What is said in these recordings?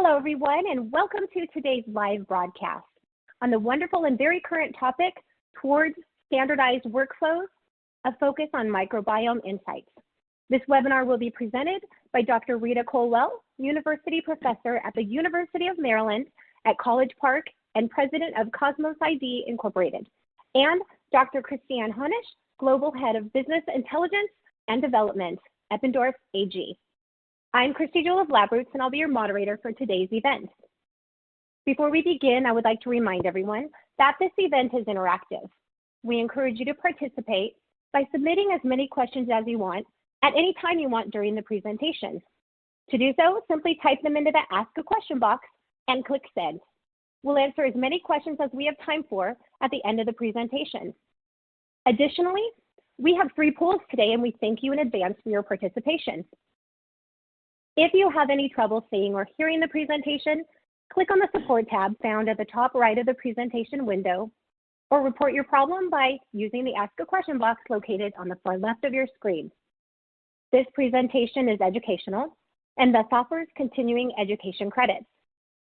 Hello, everyone, and welcome to today's live broadcast on the wonderful and very current topic towards standardized workflows, a focus on microbiome insights. This webinar will be presented by Dr. Rita Colwell, University Professor at the University of Maryland at College Park and President of CosmosID Incorporated, and Dr. Christiane Honisch, Global Head of Business Intelligence and Development, Eppendorf AG. I'm Christy of LabRoots, and I'll be your moderator for today's event. Before we begin, I would like to remind everyone that this event is interactive. We encourage you to participate by submitting as many questions as you want at any time you want during the presentation. To do so, simply type them into the Ask a Question box and click Send. We'll answer as many questions as we have time for at the end of the presentation. Additionally, we have 3 polls today, and we thank you in advance for your participation. If you have any trouble seeing or hearing the presentation, click on the Support tab found at the top right of the presentation window, or report your problem by using the Ask a Question box located on the far left of your screen. This presentation is educational and thus offers continuing education credits.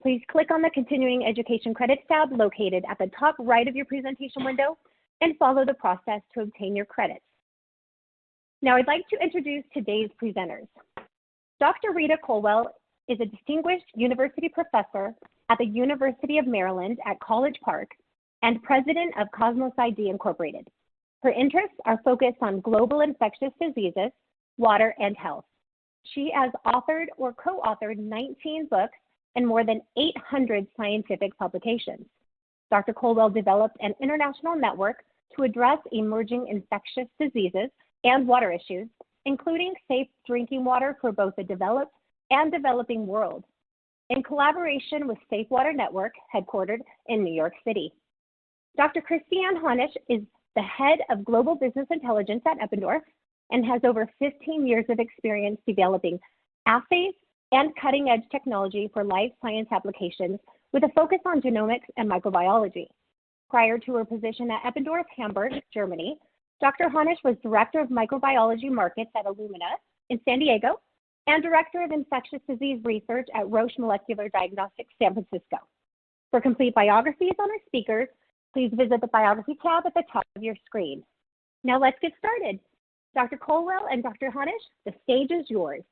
Please click on the Continuing Education Credits tab located at the top right of your presentation window and follow the process to obtain your credits. Now I'd like to introduce today's presenters. Dr. Rita Colwell is a distinguished university professor at the University of Maryland at College Park and president of CosmosID Incorporated. Her interests are focused on global infectious diseases, water, and health. She has authored or co-authored 19 books and more than 800 scientific publications. Dr. Colwell developed an international network to address emerging infectious diseases and water issues, including safe drinking water for both the developed and developing world, in collaboration with Safe Water Network, headquartered in New York City. Dr. Christiane Honisch is the head of Global Business Intelligence at Eppendorf and has over 15 years of experience developing assays and cutting-edge technology for life science applications with a focus on genomics and microbiology. Prior to her position at Eppendorf, Hamburg, Germany, Dr. Honisch was Director of Microbiology Markets at Illumina in San Diego and Director of Infectious Disease Research at Roche Molecular Diagnostics, San Francisco. For complete biographies on our speakers, please visit the Biography tab at the top of your screen. Now let's get started. Dr. Colwell and Dr. Honisch, the stage is yours.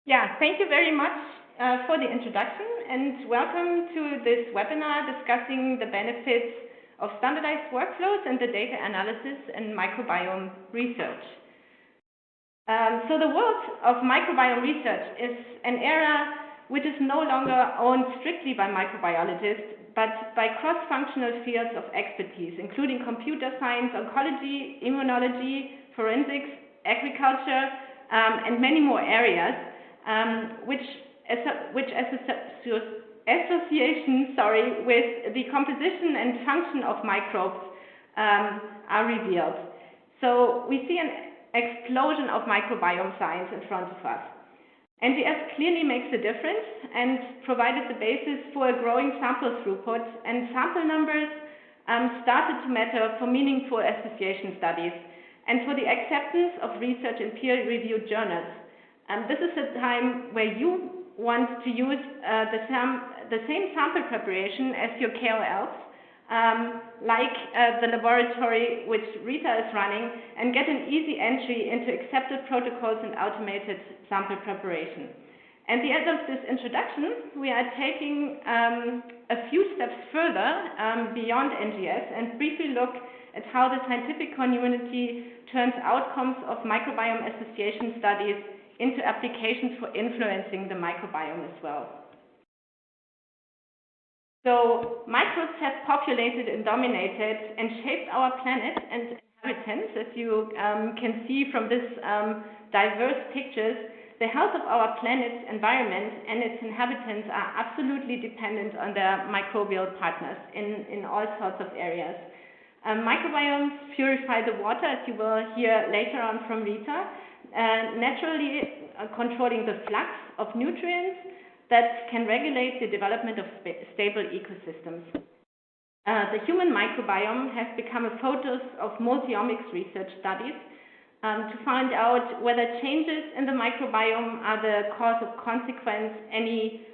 Yeah, thank you very much for the introduction, and welcome to this webinar discussing the benefits of standardized workflows and the data analysis and microbiome research. So the world of microbiome research is an area which is no longer owned strictly by microbiologists, but by cross-functional fields of expertise, including computer science, oncology, immunology, forensics, agriculture, and many more areas, which association with the composition and function of microbes are revealed. So we see an explosion of microbiome science in front of us. NGS clearly makes a difference and provided the basis for a growing sample throughput, and sample numbers started to matter for meaningful association studies and for the acceptance of research in peer-reviewed journals. This is a time where you want to use the same sample preparation as your KOLs, like the laboratory which Rita is running, and get an easy entry into accepted protocols and automated sample preparation. At the end of this introduction, we are taking a few steps further beyond NGS and briefly look at how the scientific community turns outcomes of microbiome association studies into applications for influencing the microbiome as well. So microbes have populated and dominated and shaped our planet and inhabitants. As you can see from this diverse pictures, the health of our planet's environment and its inhabitants are absolutely dependent on their microbial partners in all sorts of areas. Microbiomes purify the water, as you will hear later on from Rita, naturally controlling the flux of nutrients that can regulate the development of stable ecosystems. The human microbiome has become a focus of multi-omics research studies to find out whether changes in the microbiome are the cause of consequence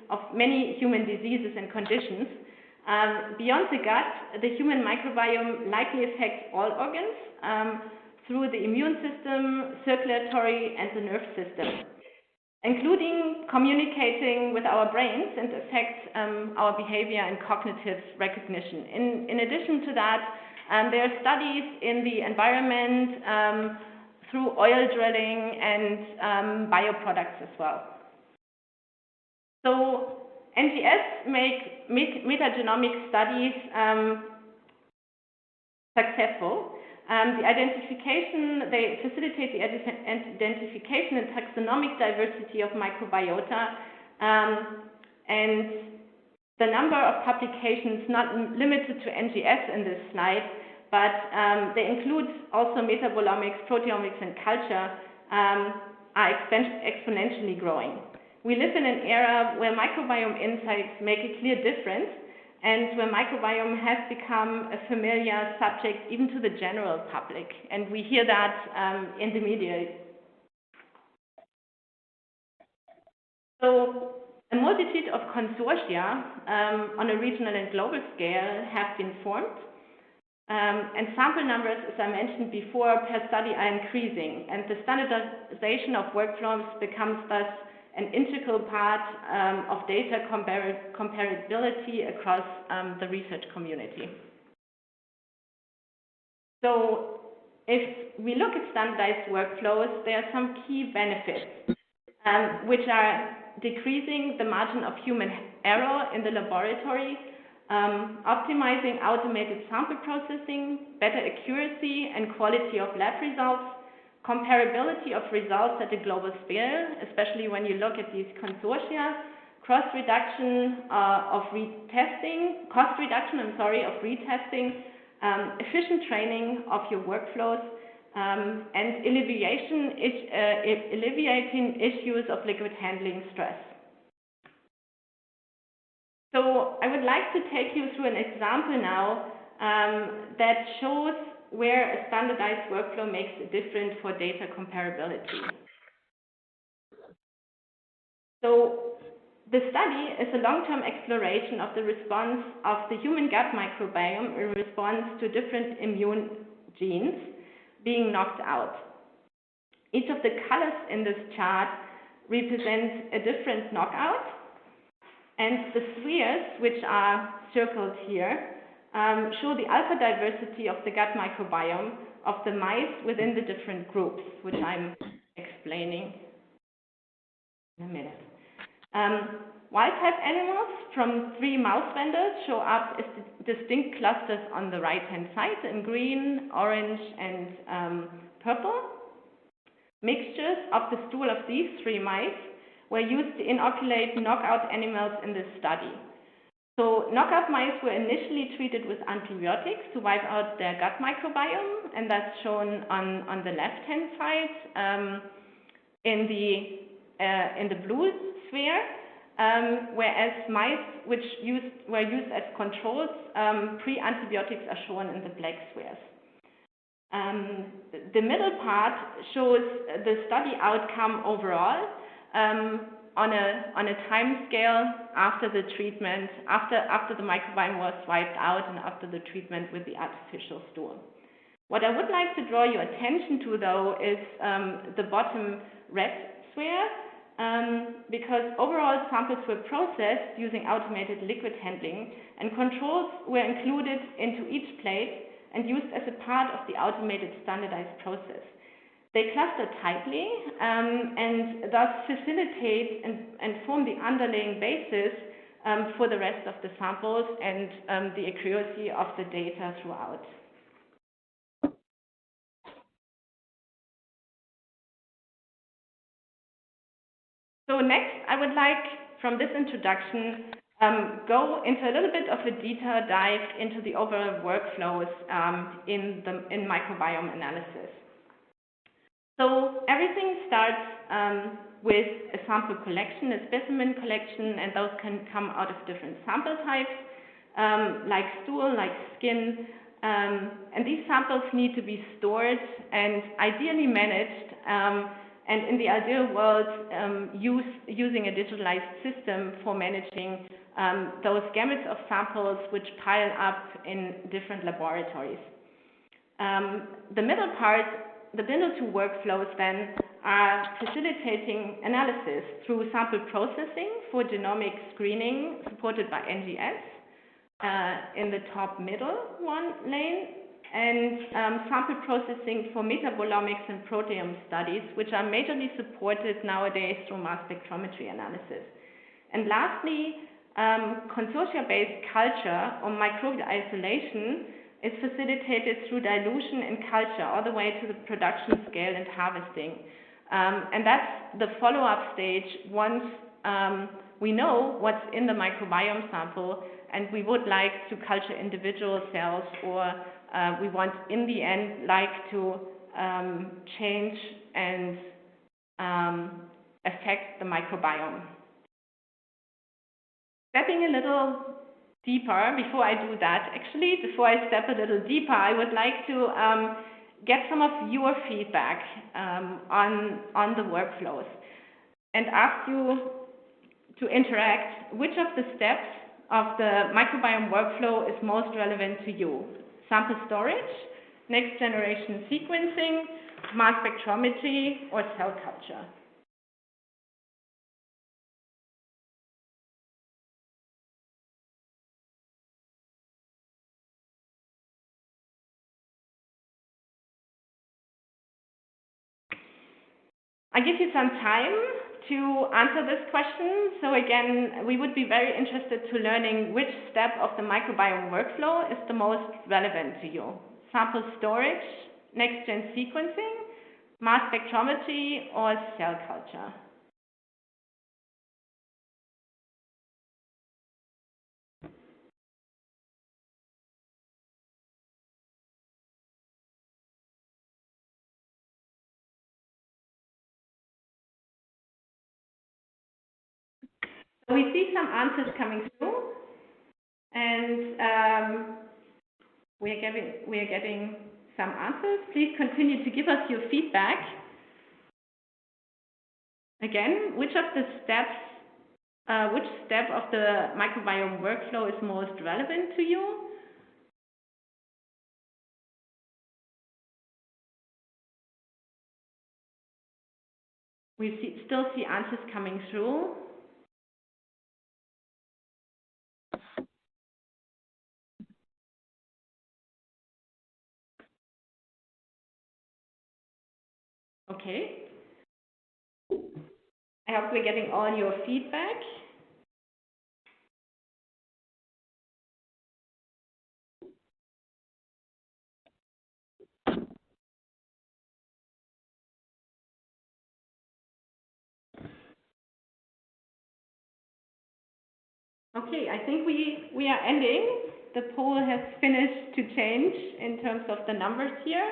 of many human diseases and conditions. Beyond the gut, the human microbiome likely affects all organs through the immune system, circulatory, and the nerve system, including communicating with our brains and affect our behavior and cognitive recognition. In addition to that, there are studies in the environment through oil drilling and bioproducts as well. So NGS make metagenomic studies successful. They facilitate the identification and taxonomic diversity of microbiota, and the number of publications not limited to NGS in this slide, but they include also metabolomics, proteomics, and culture are exponentially growing. We live in an era where microbiome insights make a clear difference, and where microbiome has become a familiar subject even to the general public, and we hear that in the media. So a multitude of consortia on a regional and global scale have been formed, and sample numbers, as I mentioned before, per study are increasing, and the standardization of workflows becomes thus an integral part of data comparability across the research community. So if we look at standardized workflows, there are some key benefits, which are decreasing the margin of human error in the laboratory, optimizing automated sample processing, better accuracy and quality of lab results, comparability of results at a global scale, especially when you look at these consortia, cost reduction of retesting, efficient training of your workflows, and alleviating issues of liquid handling stress. So I would like to take you through an example now that shows where a standardized workflow makes a difference for data comparability. So the study is a long-term exploration of the response of the human gut microbiome in response to different immune genes being knocked out. Each of the colors in this chart represents a different knockout, and the spheres, which are circled here, show the alpha diversity of the gut microbiome of the mice within the different groups, which I'm explaining in a minute. Wild-type animals from 3 mouse vendors show up as distinct clusters on the right-hand side in green, orange, and purple. Mixtures of the stool of these 3 mice were used to inoculate knockout animals in this study. So knockout mice were initially treated with antibiotics to wipe out their gut microbiome, and that's shown on the left-hand side in the blue sphere, whereas mice which were used as controls pre-antibiotics are shown in the black spheres. The middle part shows the study outcome overall on a time scale after the treatment, after the microbiome was wiped out and after the treatment with the artificial stool. What I would like to draw your attention to, though, is the bottom red sphere, because overall samples were processed using automated liquid handling, and controls were included into each plate and used as a part of the automated standardized process. They cluster tightly and thus facilitate and form the underlying basis for the rest of the samples and the accuracy of the data throughout. So next, I would like, from this introduction, go into a little bit of a deeper dive into the overall workflows in microbiome analysis. So everything starts with a sample collection, a specimen collection, and those can come out of different sample types, like stool, like skin, And these samples need to be stored and ideally managed, and in the ideal world, using a digitalized system for managing those gametes of samples which pile up in different laboratories. The middle part, the middle two workflows then are facilitating analysis through sample processing for genomic screening supported by NGS in the top middle one lane, and sample processing for metabolomics and proteome studies, which are majorly supported nowadays through mass spectrometry analysis. And lastly, consortia-based culture or microbial isolation is facilitated through dilution in culture all the way to the production scale and harvesting. And that's the follow-up stage once we know what's in the microbiome sample and we would like to culture individual cells, or we want in the end like to change and affect the microbiome. Stepping a little deeper, before I do that, actually, before I step a little deeper, I would like to get some of your feedback on the workflows and ask you to interact. Which of the steps of the microbiome workflow is most relevant to you? Sample storage, next generation sequencing, mass spectrometry, or cell culture? I give you some time to answer this question. So again, we would be very interested to learning which step of the microbiome workflow is the most relevant to you. Sample storage, next-gen sequencing, mass spectrometry, or cell culture? We see some answers coming through, and we are getting some answers. Please continue to give us your feedback. Again, which of the steps, which step of the microbiome workflow is most relevant to you? We still see answers coming through. Okay. I hope we're getting all your feedback. Okay, I think we are ending. The poll has finished to change in terms of the numbers here.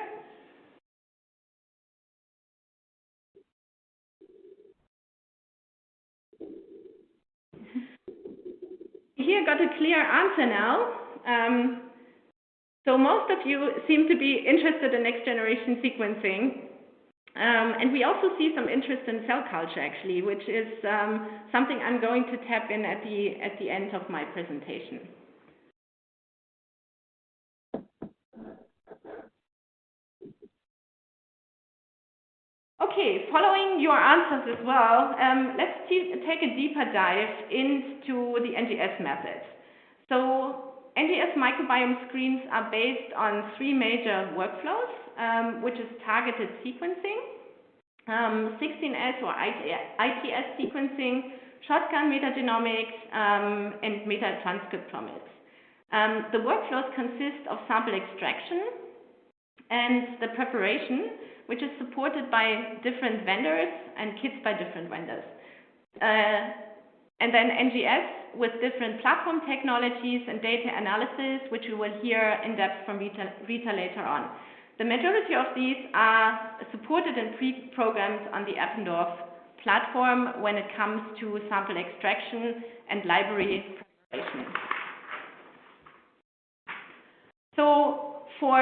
Here got a clear answer now. So most of you seem to be interested in next generation sequencing. And we also see some interest in cell culture, actually, which is something I'm going to tap in at the end of my presentation. Okay, following your answers as well, let's take a deeper dive into the NGS methods. So NGS microbiome screens are based on three major workflows, which is targeted sequencing, 16S or ITS sequencing, shotgun metagenomics, and metatranscriptomics. The workflows consist of sample extraction and the preparation, which is supported by different vendors and kits by different vendors. And then NGS with different platform technologies and data analysis, which you will hear in depth from Rita later on. The majority of these are supported and pre-programmed on the Eppendorf platform when it comes to sample extraction and library preparation. So for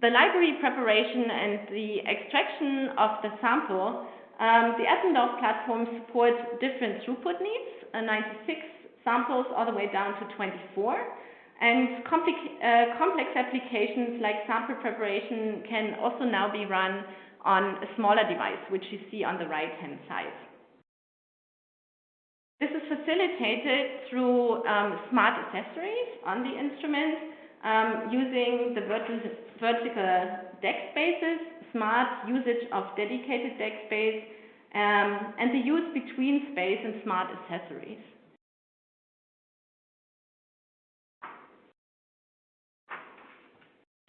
the library preparation and the extraction of the sample, the Eppendorf platform supports different throughput needs, 96 samples all the way down to 24. And complex applications like sample preparation can also now be run on a smaller device, which you see on the right-hand side. This is facilitated through smart accessories on the instrument, using the vertical deck spaces, smart usage of dedicated deck space, and the use between space and smart accessories.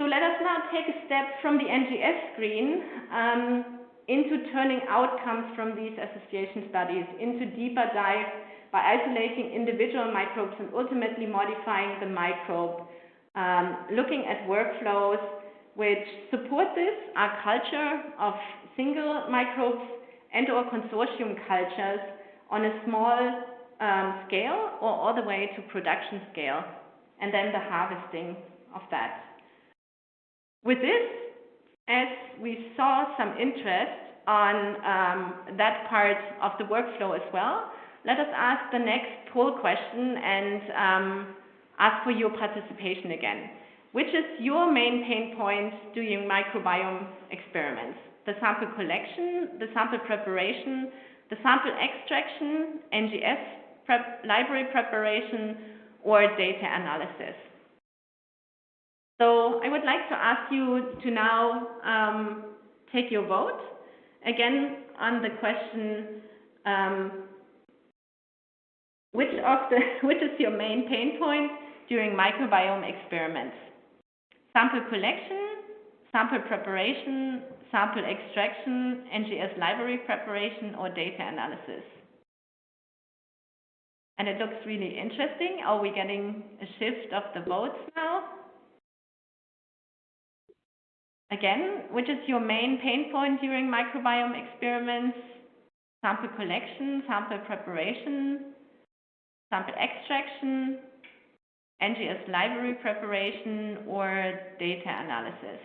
So let us now take a step from the NGS screen into turning outcomes from these association studies into deeper dive by isolating individual microbes and ultimately modifying the microbe, looking at workflows which support this, our culture of single microbes and or consortium cultures on a small scale or all the way to production scale, and then the harvesting of that. With this, as we saw some interest on that part of the workflow as well, let us ask the next poll question and ask for your participation again. Which is your main pain point doing microbiome experiments? The sample collection, the sample preparation, the sample extraction, NGS library preparation, or data analysis? So I would like to ask you to now take your vote again on the question, which is your main pain point during microbiome experiments? Sample collection, sample preparation, sample extraction, NGS library preparation, or data analysis? And it looks really interesting. Are we getting a shift of the votes now? Again, which is your main pain point during microbiome experiments? Sample collection, sample preparation, sample extraction, NGS library preparation, or data analysis?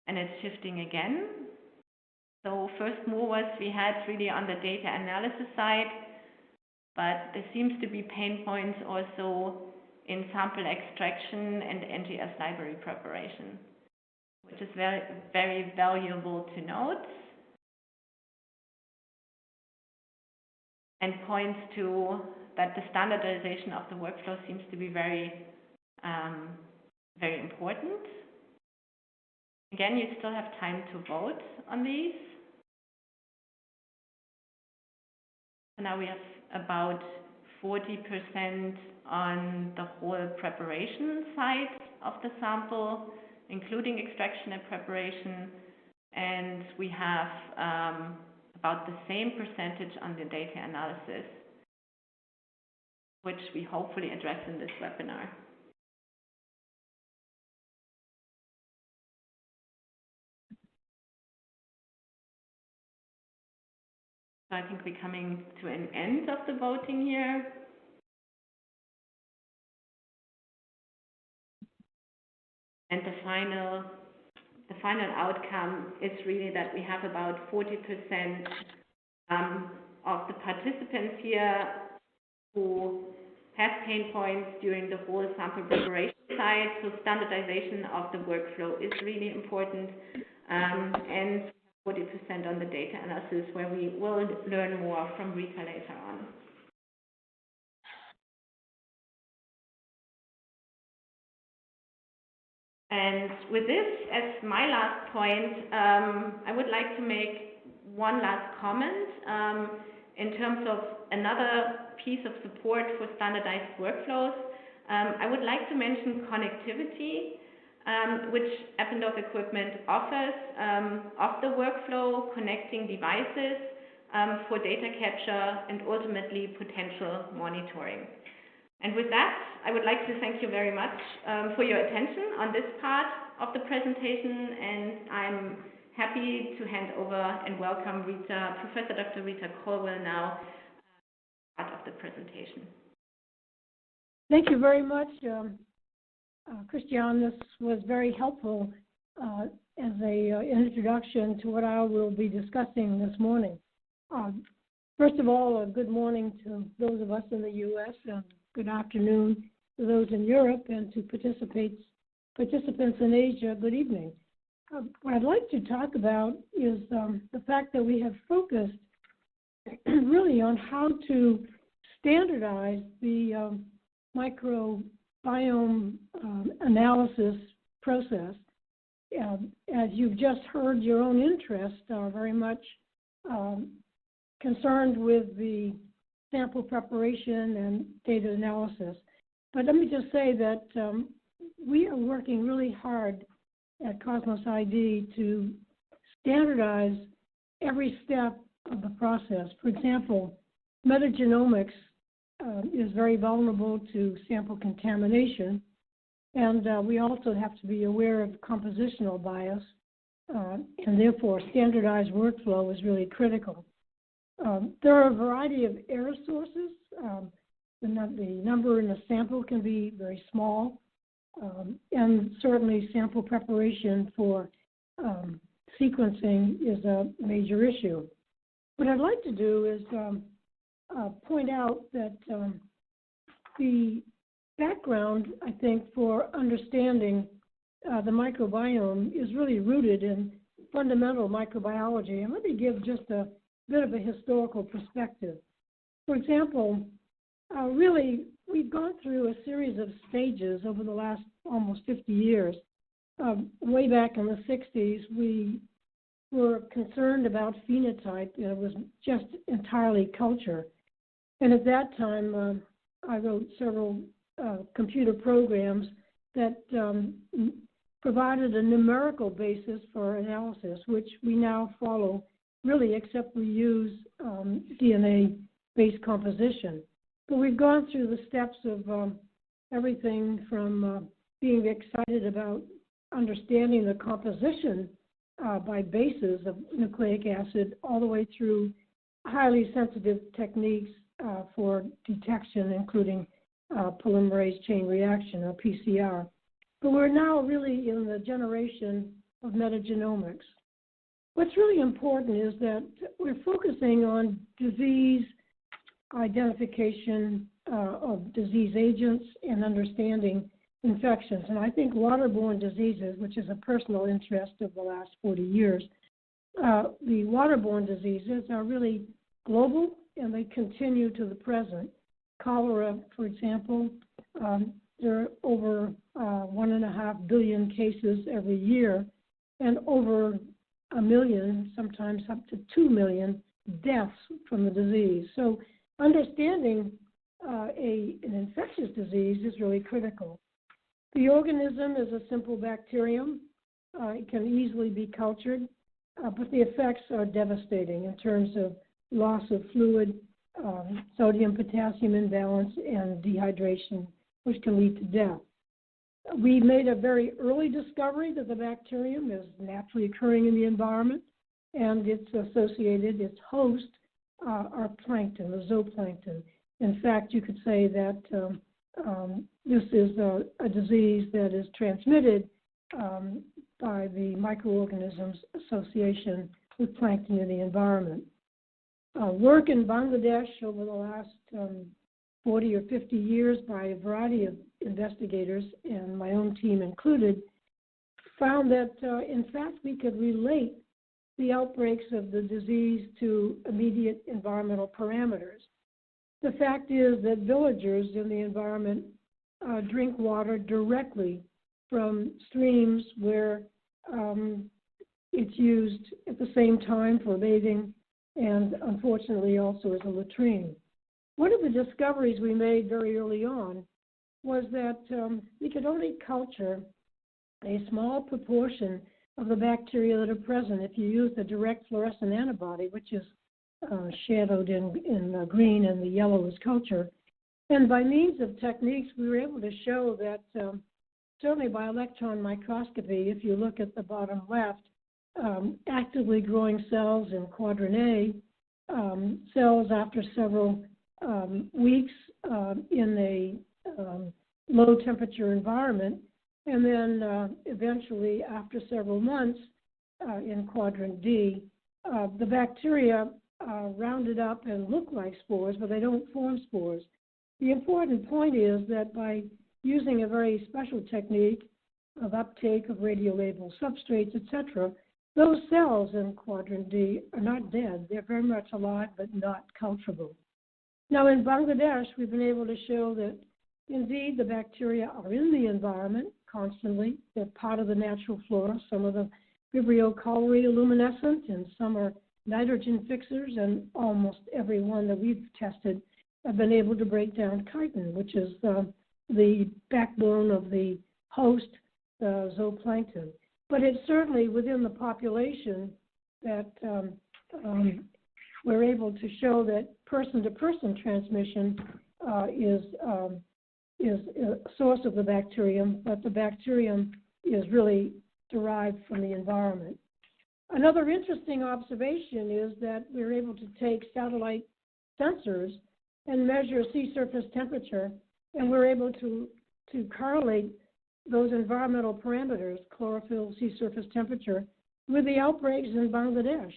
And it's shifting again. So first movers we had really on the data analysis side, but there seems to be pain points also in sample extraction and NGS library preparation, which is very, very valuable to note and points to that the standardization of the workflow seems to be very, very important. Again, you still have time to vote on these. So now we have about 40% on the whole preparation side of the sample, including extraction and preparation, and we have about the same percentage on the data analysis, which we hopefully address in this webinar. So I think we're coming to an end of the voting here. And the final outcome is really that we have about 40% of the participants here who have pain points during the whole sample preparation side. So standardization of the workflow is really important, and 40% on the data analysis, where we will learn more from Rita later on. And with this as my last point, I would like to make one last comment in terms of another piece of support for standardized workflows. I would like to mention connectivity, which Eppendorf equipment offers of the workflow, connecting devices for data capture and ultimately potential monitoring. And with that, I would like to thank you very much for your attention on this part of the presentation, and I'm happy to hand over and welcome Professor Dr. Rita Colwell now, part of the presentation. Thank you very much, Christiane, this was very helpful as an introduction to what I will be discussing this morning. First of all, good morning to those of us in the U.S. and good afternoon to those in Europe, and to participants in Asia, good evening. What I'd like to talk about is the fact that we have focused really on how to standardize the microbiome analysis process. As you've just heard, your own interests are very much concerned with the sample preparation and data analysis. But let me just say that we are working really hard at CosmosID to standardize every step of the process. For example, metagenomics is very vulnerable to sample contamination, and we also have to be aware of compositional bias, and therefore standardized workflow is really critical. There are a variety of error sources. The number in a sample can be very small, and certainly sample preparation for sequencing is a major issue. What I'd like to do is point out that the background, I think, for understanding the microbiome is really rooted in fundamental microbiology. And let me give just a bit of a historical perspective. For example, really, we've gone through a series of stages over the last almost 50 years. Way back in the 60s, we were concerned about phenotype. It was just entirely culture. And at that time, I wrote several computer programs that provided a numerical basis for analysis, which we now follow, really, except we use DNA-based composition. But we've gone through the steps of everything from being excited about understanding the composition by bases of nucleic acid, all the way through highly sensitive techniques for detection, including polymerase chain reaction, or PCR. But we're now really in the generation of metagenomics. What's really important is that we're focusing on disease identification of disease agents and understanding infections. And I think waterborne diseases, which is a personal interest of the last 40 years, the waterborne diseases are really global, and they continue to the present. Cholera, for example, there are over 1.5 billion cases every year, and over 1 million, sometimes up to 2 million deaths from the disease. So understanding an infectious disease is really critical. The organism is a simple bacterium. It can easily be cultured, but the effects are devastating in terms of loss of fluid, sodium-potassium imbalance, and dehydration, which can lead to death. We made a very early discovery that the bacterium is naturally occurring in the environment, and its host are plankton, the zooplankton. In fact, you could say that this is a disease that is transmitted by the microorganisms association with plankton in the environment. Work in Bangladesh over the last 40 or 50 years by a variety of investigators, and my own team included, found that, in fact, we could relate the outbreaks of the disease to immediate environmental parameters. The fact is that villagers in the environment drink water directly from streams where it's used at the same time for bathing and, unfortunately, also as a latrine. One of the discoveries we made very early on was that we could only culture a small proportion of the bacteria that are present if you use the direct fluorescent antibody, which is shadowed in green, and the yellow is culture. And by means of techniques, we were able to show that certainly by electron microscopy, if you look at the bottom left, actively growing cells in quadrant A, cells after several weeks in a low temperature environment And then eventually, after several months in quadrant D, the bacteria rounded up and look like spores, but they don't form spores. The important point is that by using a very special technique of uptake of radiolabeled substrates, etc., those cells in quadrant D are not dead. They're very much alive, but not culturable. Now, in Bangladesh, we've been able to show that indeed the bacteria are in the environment constantly. They're part of the natural flora. Some of the Vibrio cholerae are luminescent, and some are nitrogen fixers, and almost every one that we've tested have been able to break down chitin, which is the backbone of the host, the zooplankton. But it's certainly within the population that we're able to show that person-to-person transmission is a source of the bacterium, but the bacterium is really derived from the environment. Another interesting observation is that we're able to take satellite sensors and measure sea surface temperature, and we're able to correlate those environmental parameters, chlorophyll, sea surface temperature, with the outbreaks in Bangladesh.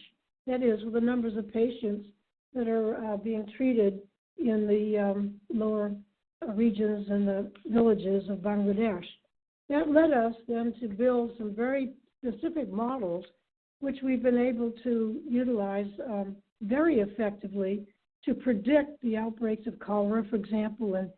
That is, with the numbers of patients that are being treated in the lower regions and the villages of Bangladesh. That led us then to build some very specific models, which we've been able to utilize very effectively to predict the outbreaks of cholera, for example, in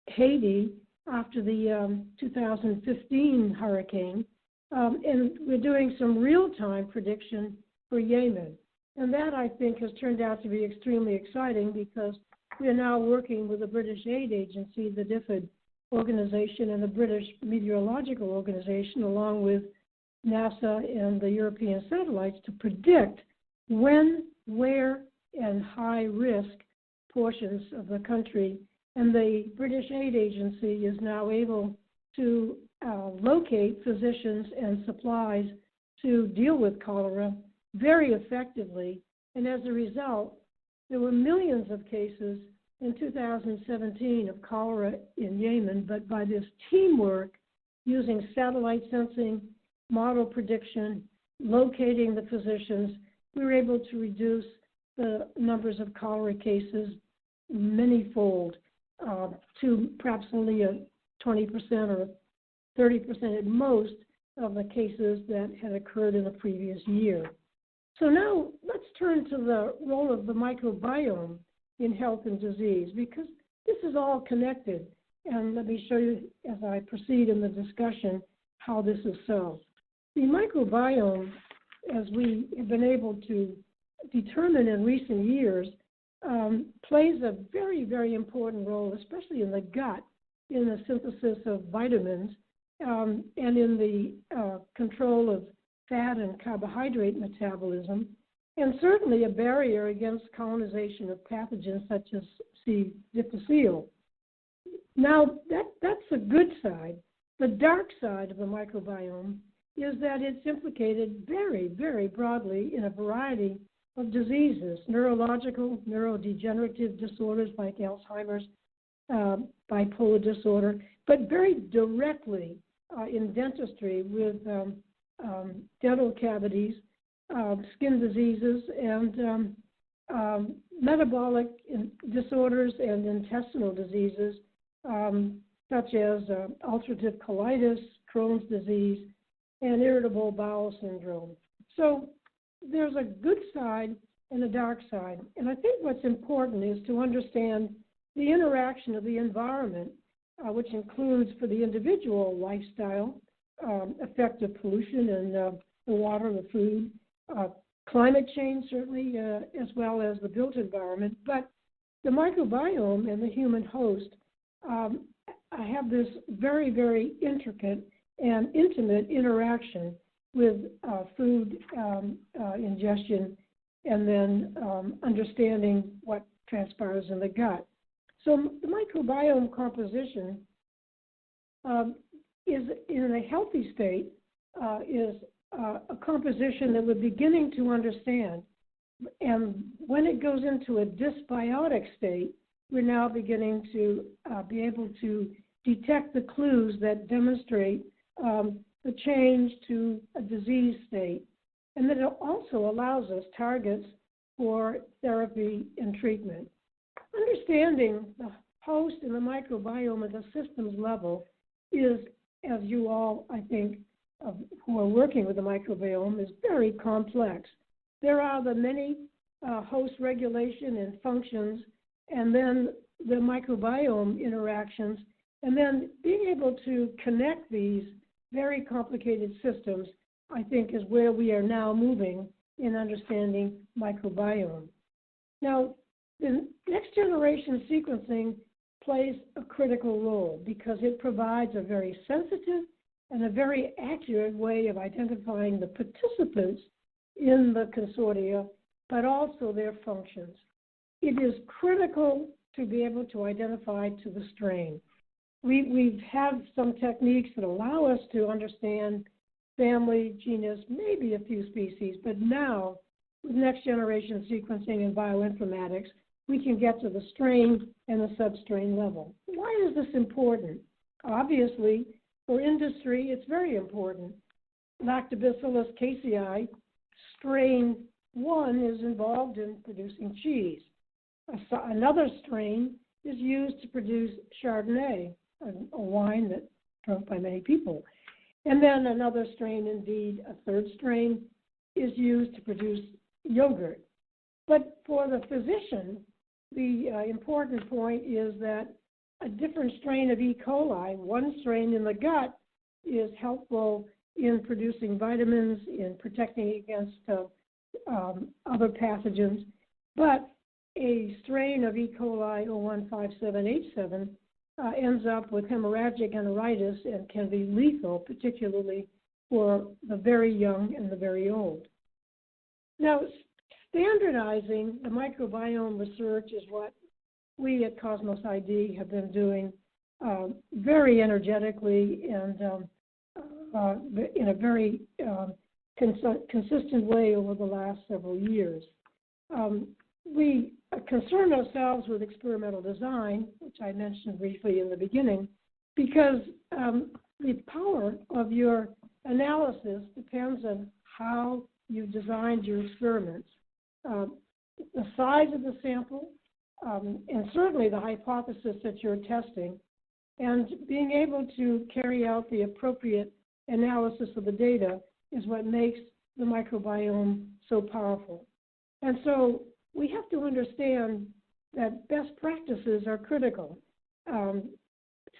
Haiti after the 2015 hurricane. And we're doing some real-time prediction for Yemen. And that, I think, has turned out to be extremely exciting because we are now working with the British Aid Agency, the DFID organization, and the British Meteorological Organization, along with NASA and the European satellites, to predict when, where, and high-risk portions of the country. And the British Aid Agency is now able to locate physicians and supplies to deal with cholera very effectively. And as a result, there were millions of cases in 2017 of cholera in Yemen, but by this teamwork, using satellite sensing, model prediction, locating the physicians, we were able to reduce the numbers of cholera cases many-fold to perhaps only a 20% or 30% at most of the cases that had occurred in the previous year. So now let's turn to the role of the microbiome in health and disease, because this is all connected. And let me show you, as I proceed in the discussion, how this is so. The microbiome, as we have been able to determine in recent years, plays a very, very important role, especially in the gut, in the synthesis of vitamins and in the control of fat and carbohydrate metabolism, and certainly a barrier against colonization of pathogens such as C. difficile. Now, that's a good side. The dark side of the microbiome is that it's implicated very, very broadly in a variety of diseases, neurological, neurodegenerative disorders like Alzheimer's, bipolar disorder, but very directly in dentistry with dental cavities, skin diseases, and metabolic disorders and intestinal diseases such as ulcerative colitis, Crohn's disease, and irritable bowel syndrome. So there's a good side and a dark side. And I think what's important is to understand the interaction of the environment, which includes for the individual lifestyle, effective pollution in the water, the food, climate change certainly, as well as the built environment. But the microbiome and the human host have this very, very intricate and intimate interaction with food ingestion and then understanding what transpires in the gut. So the microbiome composition is, in a healthy state, is a composition that we're beginning to understand. And when it goes into a dysbiotic state, we're now beginning to be able to detect the clues that demonstrate the change to a disease state. And then it also allows us targets for therapy and treatment. Understanding the host and the microbiome at the systems level is, as you all, I think, who are working with the microbiome, is very complex. There are the many host regulation and functions, and then the microbiome interactions, and then being able to connect these very complicated systems, I think, is where we are now moving in understanding microbiome. Now, the next generation sequencing plays a critical role because it provides a very sensitive and a very accurate way of identifying the participants in the consortia, but also their functions. It is critical to be able to identify to the strain. We've had some techniques that allow us to understand family, genus, maybe a few species, but now with next generation sequencing and bioinformatics, we can get to the strain and the substrain level. Why is this important? Obviously, for industry, it's very important. Lactobacillus casei, strain 1 is involved in producing cheese. Another strain is used to produce Chardonnay, a wine that's drunk by many people. And then another strain, indeed, a third strain, is used to produce yogurt. But for the physician, the important point is that a different strain of E. coli, one strain in the gut, is helpful in producing vitamins, in protecting against other pathogens. But a strain of E. coli 015787 ends up with hemorrhagic enteritis and can be lethal, particularly for the very young and the very old. Now, standardizing the microbiome research is what we at CosmosID have been doing very energetically and in a very consistent way over the last several years. We concern ourselves with experimental design, which I mentioned briefly in the beginning, because the power of your analysis depends on how you designed your experiments. The size of the sample, and certainly the hypothesis that you're testing, and being able to carry out the appropriate analysis of the data is what makes the microbiome so powerful. And so we have to understand that best practices are critical.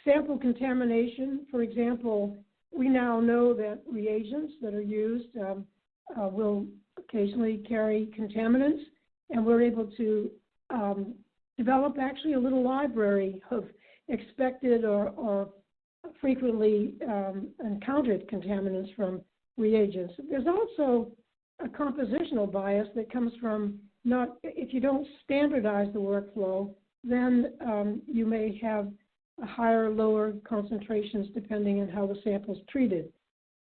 Sample contamination, for example, we now know that reagents that are used will occasionally carry contaminants, and we're able to develop actually a little library of expected or frequently encountered contaminants from reagents. There's also a compositional bias that comes from if you don't standardize the workflow, then you may have a higher or lower concentrations depending on how the sample's treated.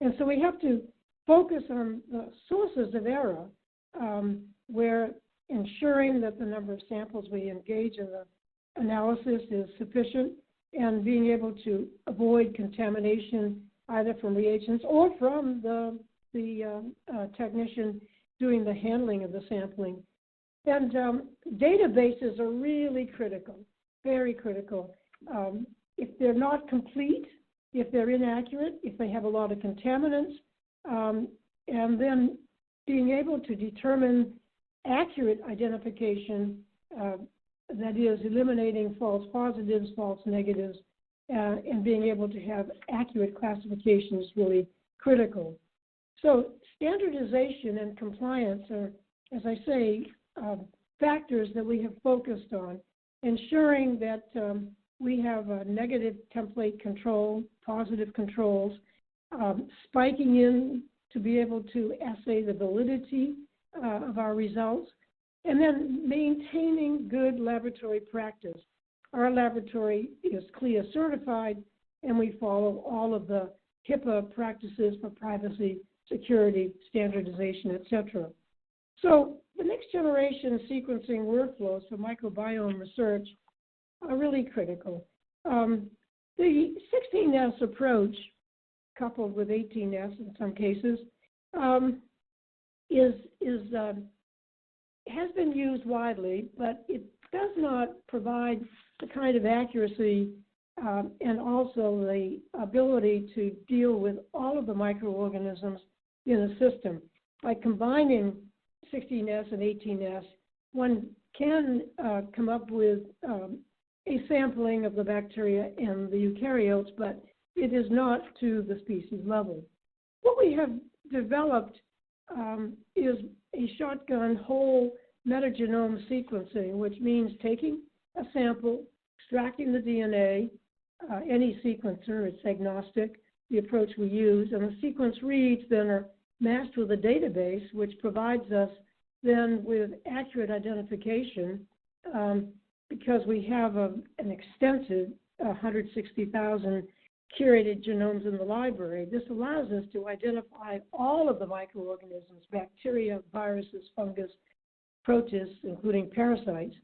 And so we have to focus on the sources of error where ensuring that the number of samples we engage in the analysis is sufficient and being able to avoid contamination either from reagents or from the technician doing the handling of the sampling. And databases are really critical, very critical. If they're not complete, if they're inaccurate, if they have a lot of contaminants, and then being able to determine accurate identification, that is eliminating false positives, false negatives, and being able to have accurate classification is really critical. So standardization and compliance are, as I say, factors that we have focused on, ensuring that we have a negative template control, positive controls, spiking in to be able to assay the validity of our results, and then maintaining good laboratory practice. Our laboratory is CLIA certified, and we follow all of the HIPAA practices for privacy, security, standardization, et cetera. So the next generation sequencing workflows for microbiome research are really critical. The 16S approach coupled with 18S in some cases, has been used widely, but it does not provide the kind of accuracy and also the ability to deal with all of the microorganisms in a system. By combining 16S and 18S, one can come up with a sampling of the bacteria and the eukaryotes, but it is not to the species level. What we have developed is a shotgun whole metagenome sequencing, which means taking a sample, extracting the DNA, any sequencer, it's agnostic, the approach we use, and the sequence reads then are matched with a database, which provides us then with accurate identification because we have an extensive 160,000 curated genomes in the library. This allows us to identify all of the microorganisms, bacteria, viruses, fungus, protists, including parasites.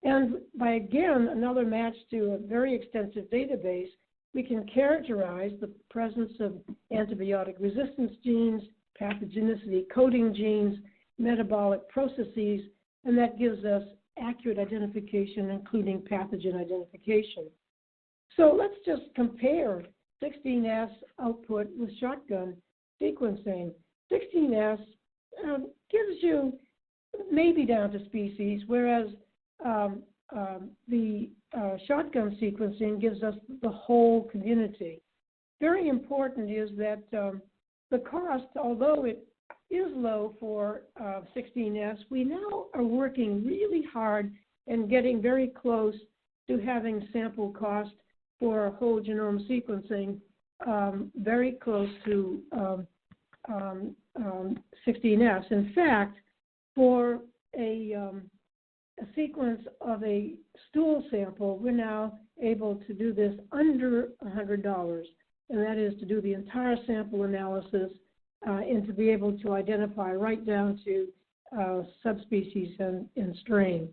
And by, again, another match to a very extensive database, we can characterize the presence of antibiotic resistance genes, pathogenicity coding genes, metabolic processes, and that gives us accurate identification, including pathogen identification. So let's just compare 16S output with shotgun sequencing. 16S gives you maybe down to species, whereas the shotgun sequencing gives us the whole community. Very important is that the cost, although it is low for 16S, we now are working really hard and getting very close to having sample cost for whole genome sequencing very close to 16S. In fact, for a sequence of a stool sample, we're now able to do this under $100, and that is to do the entire sample analysis and to be able to identify right down to subspecies and strain.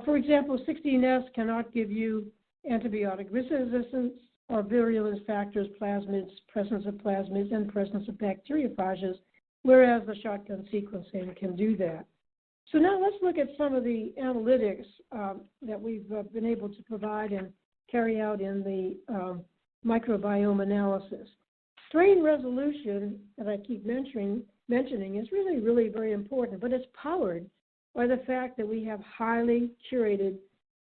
For example, 16S cannot give you antibiotic resistance or virulence factors, plasmids, presence of plasmids, and presence of bacteriophages, whereas the shotgun sequencing can do that. So now let's look at some of the analytics that we've been able to provide and carry out in the microbiome analysis. Strain resolution that I keep mentioning is really, really very important, but it's powered by the fact that we have highly curated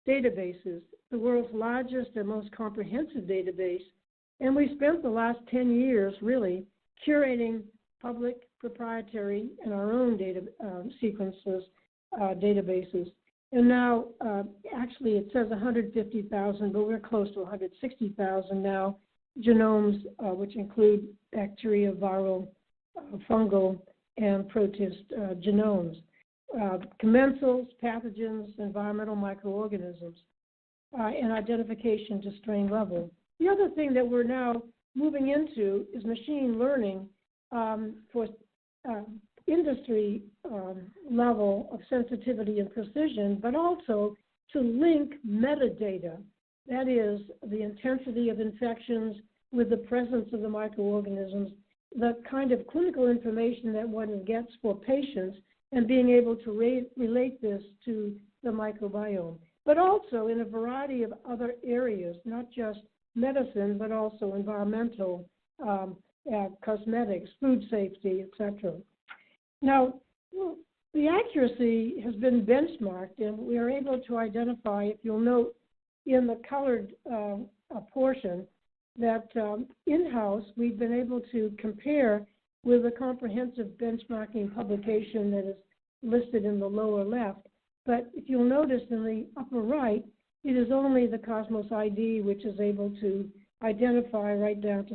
databases, the world's largest and most comprehensive database, and we spent the last 10 years really curating public, proprietary, and our own data sequences, databases. And now, actually, it says 150,000, but we're close to 160,000 now, genomes, which include bacteria, viral, fungal, and protist genomes, commensals, pathogens, environmental microorganisms, and identification to strain level. The other thing that we're now moving into is machine learning for industry level of sensitivity and precision, but also to link metadata, that is, the intensity of infections with the presence of the microorganisms, the kind of clinical information that one gets for patients, and being able to relate this to the microbiome, but also in a variety of other areas, not just medicine, but also environmental, cosmetics, food safety, etc. Now, the accuracy has been benchmarked, and we are able to identify, if you'll note in the colored portion, that in-house we've been able to compare with a comprehensive benchmarking publication that is listed in the lower left. But if you'll notice in the upper right, it is only the CosmosID which is able to identify right down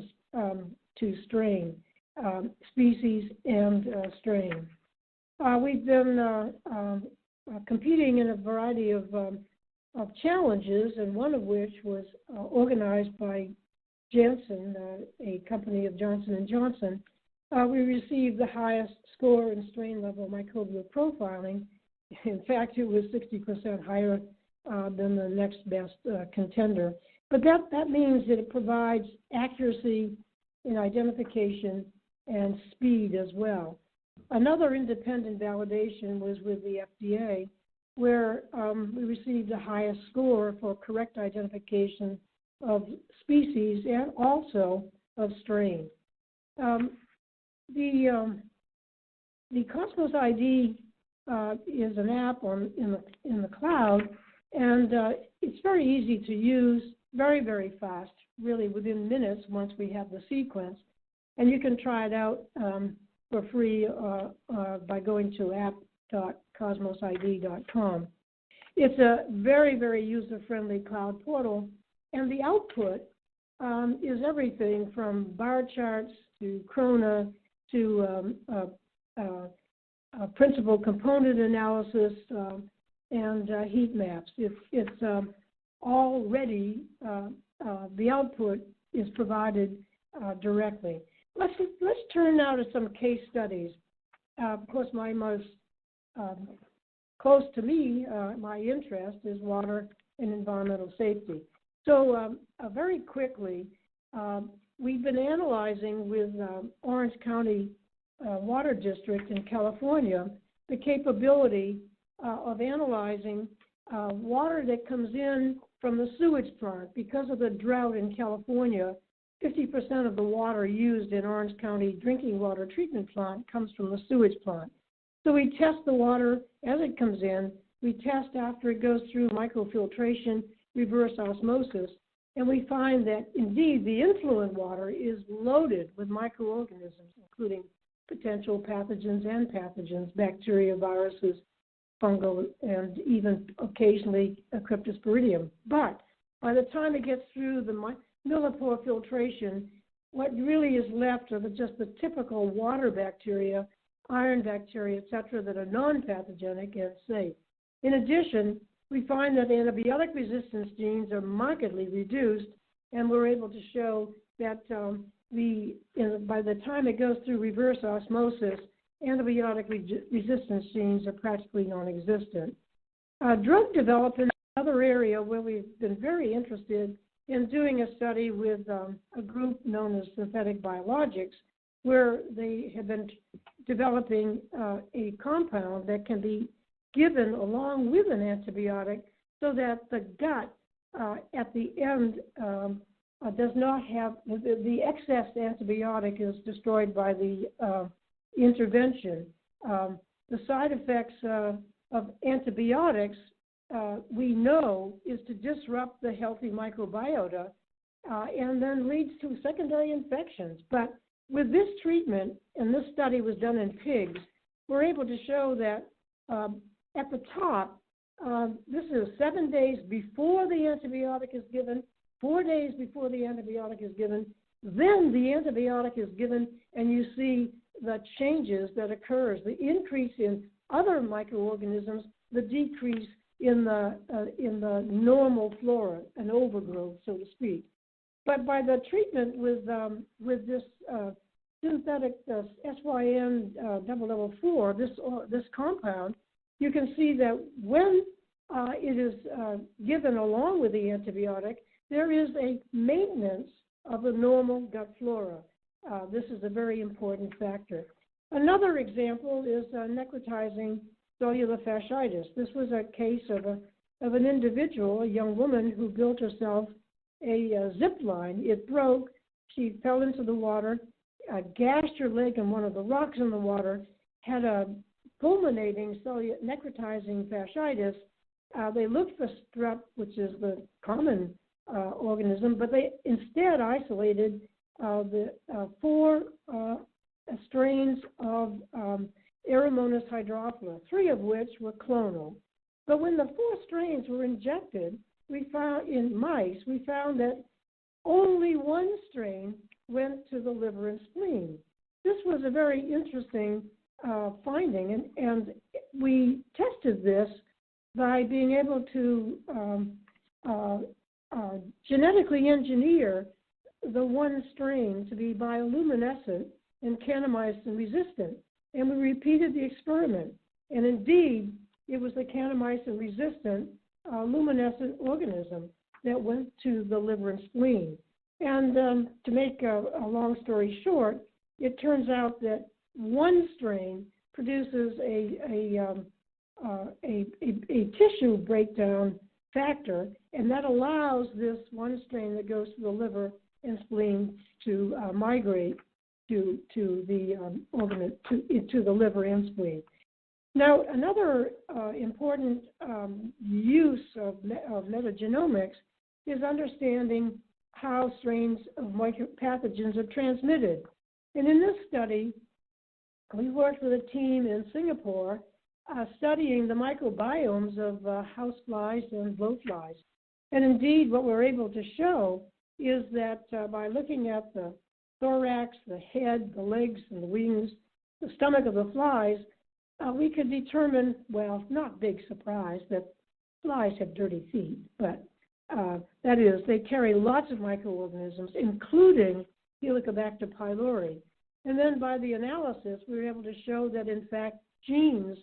to strain, species and strain. We've been competing in a variety of challenges, and one of which was organized by Janssen, a company of Johnson & Johnson. We received the highest score in strain level microbial profiling. In fact, it was 60% higher than the next best contender. But that means that it provides accuracy in identification and speed as well. Another independent validation was with the FDA, where we received the highest score for correct identification of species and also of strain. The CosmosID is an app in the cloud, and it's very easy to use, very, very fast, really within minutes once we have the sequence. And you can try it out for free by going to app.cosmosid.com. It's a very, very user-friendly cloud portal, and the output is everything from bar charts to Krona to principal component analysis and heat maps. It's already, the output is provided directly. Let's turn now to some case studies. Of course, my most close to me, my interest is water and environmental safety. So very quickly, we've been analyzing with Orange County Water District in California the capability of analyzing water that comes in from the sewage plant. Because of the drought in California, 50% of the water used in Orange County drinking water treatment plant comes from the sewage plant. So we test the water as it comes in. We test after it goes through microfiltration, reverse osmosis, and we find that indeed the influent water is loaded with microorganisms, including potential pathogens and pathogens, bacteria, viruses, fungal, and even occasionally Cryptosporidium. But by the time it gets through the millipore filtration, what really is left are just the typical water bacteria, iron bacteria, et cetera, that are non-pathogenic and safe. In addition, we find that antibiotic resistance genes are markedly reduced, and we're able to show that by the time it goes through reverse osmosis, antibiotic resistance genes are practically non-existent. Drug development is another area where we've been very interested in doing a study with a group known as Synthetic Biologics, where they have been developing a compound that can be given along with an antibiotic so that the gut at the end does not have, the excess antibiotic is destroyed by the intervention. The side effects of antibiotics we know is to disrupt the healthy microbiota and then leads to secondary infections. But with this treatment, and this study was done in pigs, we're able to show that at the top, this is 7 days before the antibiotic is given, 4 days before the antibiotic is given, then the antibiotic is given, and you see the changes that occurs, the increase in other microorganisms, the decrease in the normal flora, an overgrowth, so to speak. But by the treatment with this synthetic SYN-004, this compound, you can see that when it is given along with the antibiotic, there is a maintenance of the normal gut flora. This is a very important factor. Another example is necrotizing cellular fasciitis. This was a case of an individual, a young woman, who built herself a zip line. It broke. She fell into the water, gashed her leg on one of the rocks in the water, had a fulminating necrotizing fasciitis. They looked for strep, which is the common organism, but they instead isolated the 4 strains of Aeromonas hydrophila, 3 of which were clonal. But when the 4 strains were injected, we found in mice, we found that only 1 strain went to the liver and spleen. This was a very interesting finding, and we tested this by being able to genetically engineer the 1 strain to be bioluminescent and kanamycin resistant. And we repeated the experiment. And indeed, it was the kanamycin resistant luminescent organism that went to the liver and spleen. And to make a long story short, it turns out that one strain produces a tissue breakdown factor, and that allows this one strain that goes to the liver and spleen to migrate to the organ, to the liver and spleen. Now, another important use of metagenomics is understanding how strains of pathogens are transmitted. And in this study, we worked with a team in Singapore studying the microbiomes of houseflies and blowflies. And indeed, what we're able to show is that by looking at the thorax, the head, the legs, and the wings, the stomach of the flies, we could determine, well, not big surprise, that flies have dirty feet, but that is, they carry lots of microorganisms, including Helicobacter pylori. And then by the analysis, we were able to show that, in fact, genes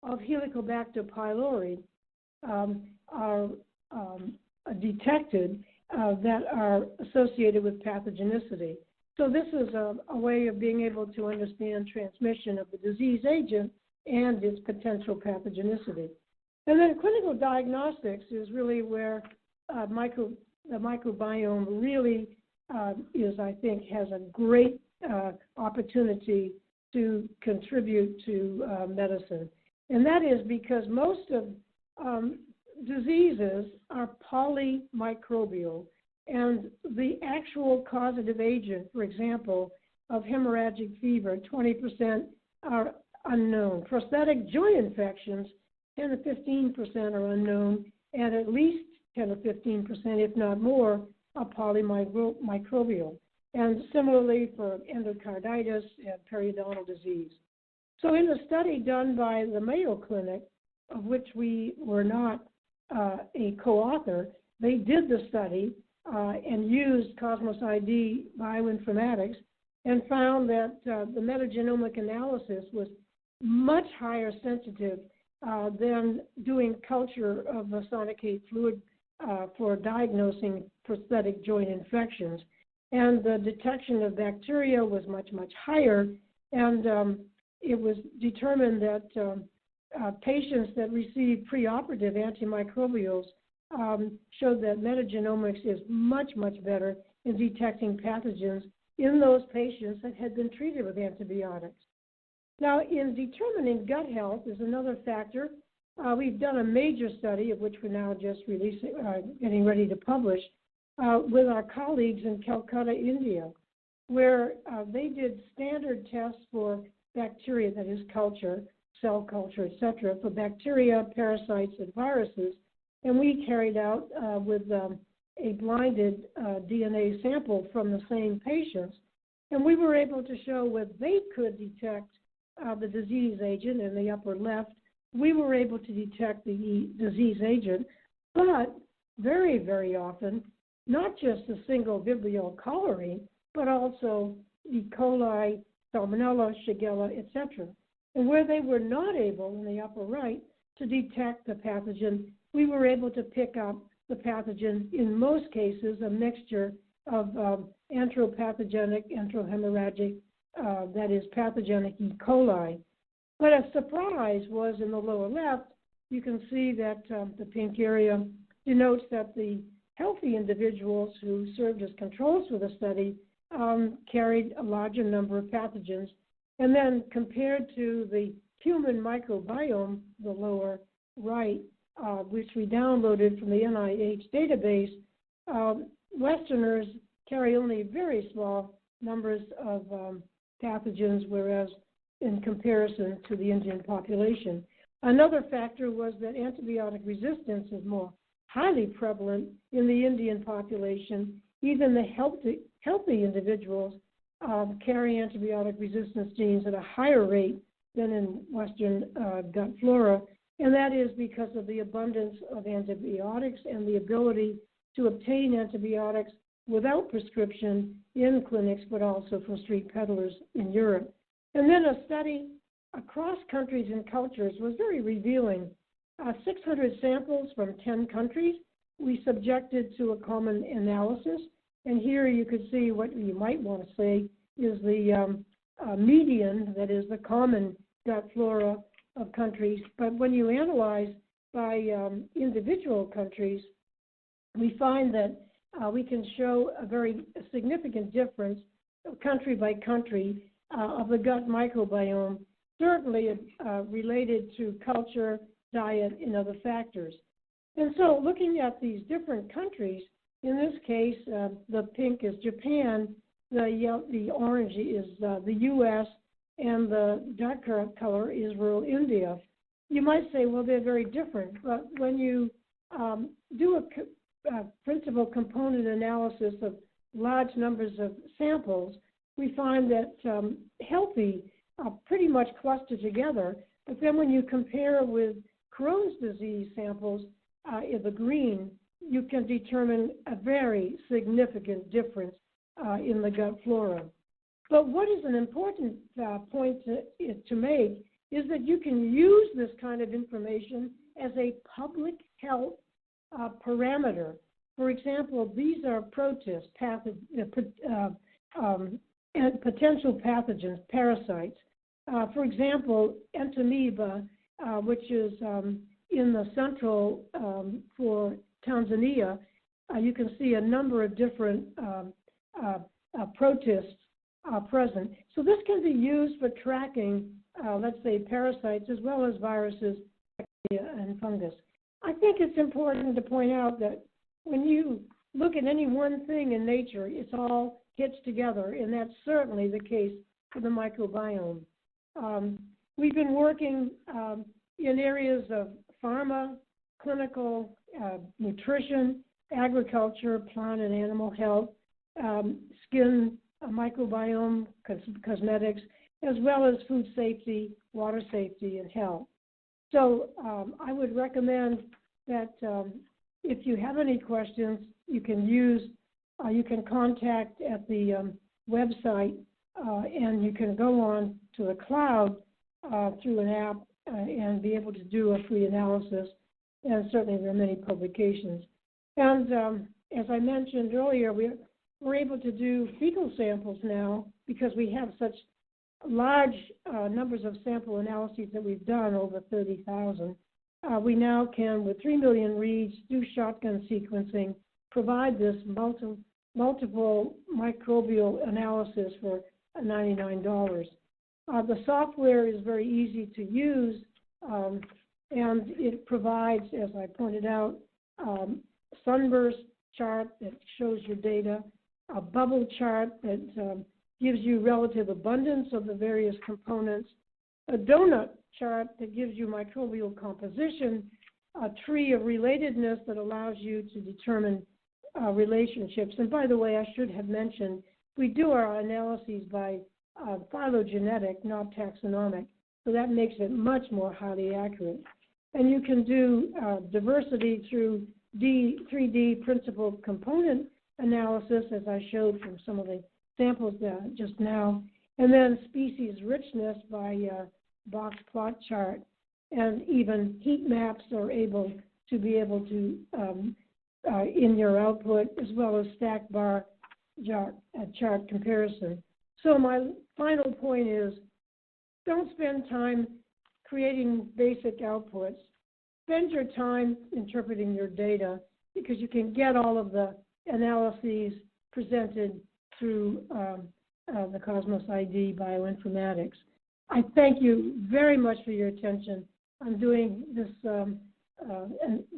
of Helicobacter pylori are detected that are associated with pathogenicity. So this is a way of being able to understand transmission of the disease agent and its potential pathogenicity. And then clinical diagnostics is really where the microbiome really is, I think, has a great opportunity to contribute to medicine. And that is because most of diseases are polymicrobial, and the actual causative agent, for example, of hemorrhagic fever, 20% are unknown. Prosthetic joint infections, 10 to 15% are unknown, and at least 10 or 15%, if not more, are polymicrobial. And similarly for endocarditis and periodontal disease. So in a study done by the Mayo Clinic, of which we were not a co-author, they did the study and used CosmosID bioinformatics and found that the metagenomic analysis was much higher sensitive than doing culture of sonicate fluid for diagnosing prosthetic joint infections. And the detection of bacteria was much, much higher, and it was determined that patients that received preoperative antimicrobials showed that metagenomics is much, much better in detecting pathogens in those patients that had been treated with antibiotics. Now, in determining gut health is another factor. We've done a major study, of which we're now just releasing, getting ready to publish, with our colleagues in Calcutta, India, where they did standard tests for bacteria, that is culture, cell culture, et cetera, for bacteria, parasites, and viruses. And we carried out with a blinded DNA sample from the same patients. And we were able to show that they could detect the disease agent in the upper left. We were able to detect the disease agent, but very, very often, not just a single Vibrio cholerae, but also E. coli, Salmonella, Shigella, etc. And where they were not able, in the upper right, to detect the pathogen, we were able to pick up the pathogen, in most cases, a mixture of enteropathogenic, enterohemorrhagic, that is pathogenic E. coli. But a surprise was in the lower left, you can see that the pink area denotes that the healthy individuals who served as controls for the study carried a larger number of pathogens. And then compared to the human microbiome, the lower right, which we downloaded from the NIH database, Westerners carry only very small numbers of pathogens, whereas in comparison to the Indian population. Another factor was that antibiotic resistance is more highly prevalent in the Indian population. Even the healthy individuals carry antibiotic resistance genes at a higher rate than in Western gut flora, and that is because of the abundance of antibiotics and the ability to obtain antibiotics without prescription in clinics, but also from street peddlers in Europe. And then a study across countries and cultures was very revealing. 600 samples from 10 countries we subjected to a common analysis, And here you could see what you might want to say is the median, that is the common gut flora of countries. But when you analyze by individual countries, we find that we can show a very significant difference country by country of the gut microbiome, certainly related to culture, diet, and other factors. And so looking at these different countries, in this case, the pink is Japan, the orange is the U.S., and the dark color is rural India. You might say, well, they're very different, but when you do a principal component analysis of large numbers of samples, we find that healthy pretty much cluster together, but then when you compare with Crohn's disease samples in the green, you can determine a very significant difference in the gut flora. But what is an important point to make is that you can use this kind of information as a public health parameter. For example, these are protists, potential pathogens, parasites. For example, entamoeba, which is in the central for Tanzania, you can see a number of different protists present. So this can be used for tracking, let's say, parasites as well as viruses, bacteria, and fungus. I think it's important to point out that when you look at any one thing in nature, it's all hitched together, and that's certainly the case for the microbiome. We've been working in areas of pharma, clinical, nutrition, agriculture, plant and animal health, skin microbiome, cosmetics, as well as food safety, water safety, and health. So I would recommend that if you have any questions, you can contact at the website, and you can go on to the cloud through an app and be able to do a free analysis. And certainly there are many publications. And as I mentioned earlier, we're able to do fecal samples now because we have such large numbers of sample analyses that we've done, over 30,000. We now can, with 3 million reads, do shotgun sequencing, provide this multiple microbial analysis for $99. The software is very easy to use, and it provides, as I pointed out, sunburst chart that shows your data, a bubble chart that gives you relative abundance of the various components, a donut chart that gives you microbial composition, a tree of relatedness that allows you to determine relationships. And by the way, I should have mentioned, we do our analyses by phylogenetic, not taxonomic, so that makes it much more highly accurate. And you can do diversity through 3D principal component analysis, as I showed from some of the samples just now, and then species richness by box plot chart, and even heat maps are able to in your output, as well as stack bar chart comparison. So my final point is, don't spend time creating basic outputs. Spend your time interpreting your data, because you can get all of the analyses presented through the CosmosID bioinformatics. I thank you very much for your attention. I'm doing this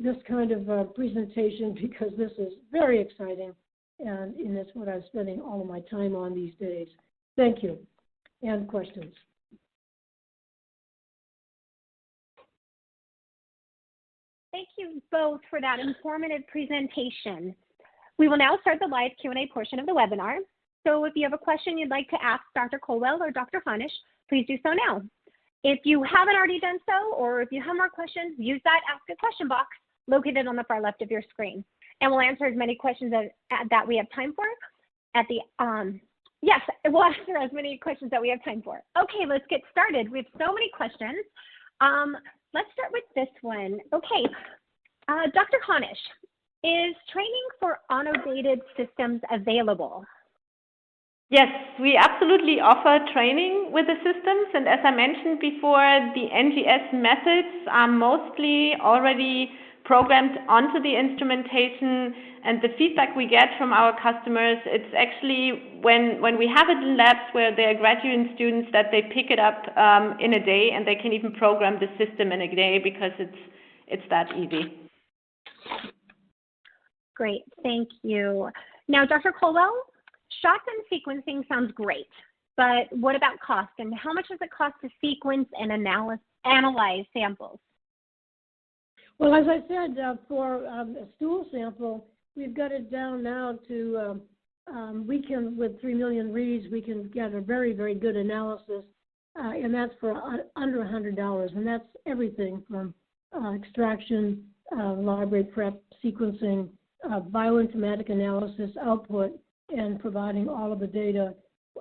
this kind of presentation because this is very exciting, and it's what I'm spending all of my time on these days. Thank you. And questions? Thank you both for that informative presentation. We will now start the live Q&A portion of the webinar. So if you have a question you'd like to ask Dr. Colwell or Dr. Honisch, please do so now. If you haven't already done so, or if you have more questions, use that Ask a Question box located on the far left of your screen. And we'll answer as many questions that we have time for at the, yes, we'll answer as many questions that we have time for. Okay, let's get started. We have so many questions. Let's start with this one. Okay, Dr. Honisch, Is training for annotated systems available? Yes, we absolutely offer training with the systems, and as I mentioned before, the NGS methods are mostly already programmed onto the instrumentation, and the feedback we get from our customers, it's actually when we have it in labs where they're graduate students that they pick it up in a day, and they can even program the system in a day because it's that easy. Great, thank you. Now, Dr. Colwell, shotgun sequencing sounds great, but what about cost, and how much does it cost to sequence and analyze samples? Well, as I said, for a stool sample, we've got it down now to, we can, with 3 million reads, we can get a very, very good analysis, and that's for under $100, and that's everything from extraction, library prep, sequencing, bioinformatic analysis, output, and providing all of the data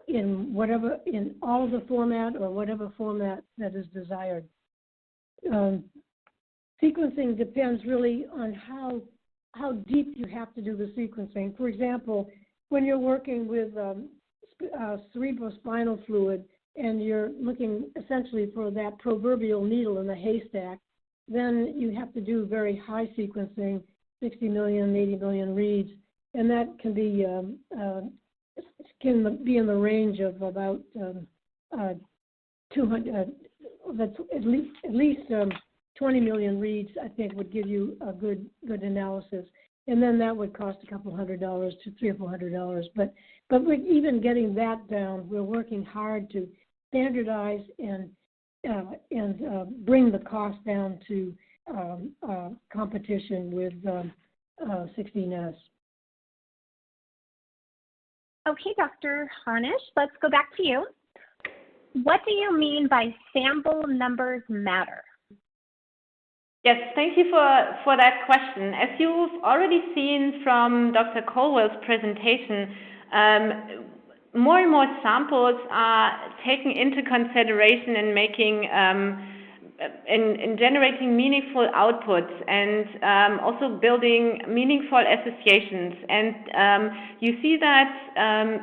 in all of the format or whatever format that is desired. Sequencing depends really on how deep you have to do the sequencing. For example, when you're working with cerebrospinal fluid and you're looking essentially for that proverbial needle in the haystack, then you have to do very high sequencing, 60 million, 80 million reads, and that can be in the range of about 200. That's at least 20 million reads, I think, would give you a good analysis, and then that would cost a couple $100 to $300 or $400. But even getting that down, we're working hard to standardize and bring the cost down to competition with 16S. Okay, Dr. Honisch, let's go back to you. What do you mean by sample numbers matter? Yes, thank you for that question. As you've already seen from Dr. Colwell's presentation, more and more samples are taken into consideration in making in generating meaningful outputs and also building meaningful associations. And you see that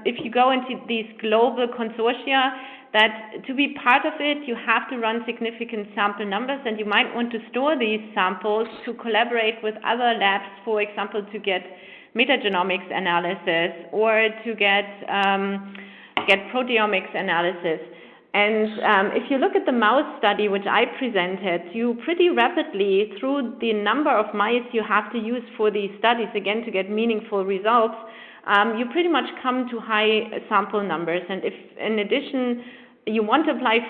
if you go into these global consortia, that to be part of it, you have to run significant sample numbers, and you might want to store these samples to collaborate with other labs, for example, to get metagenomics analysis or to get proteomics analysis. And if you look at the mouse study which I presented, you pretty rapidly, through the number of mice you have to use for these studies, again, to get meaningful results, you pretty much come to high sample numbers. And if, in addition, you want to apply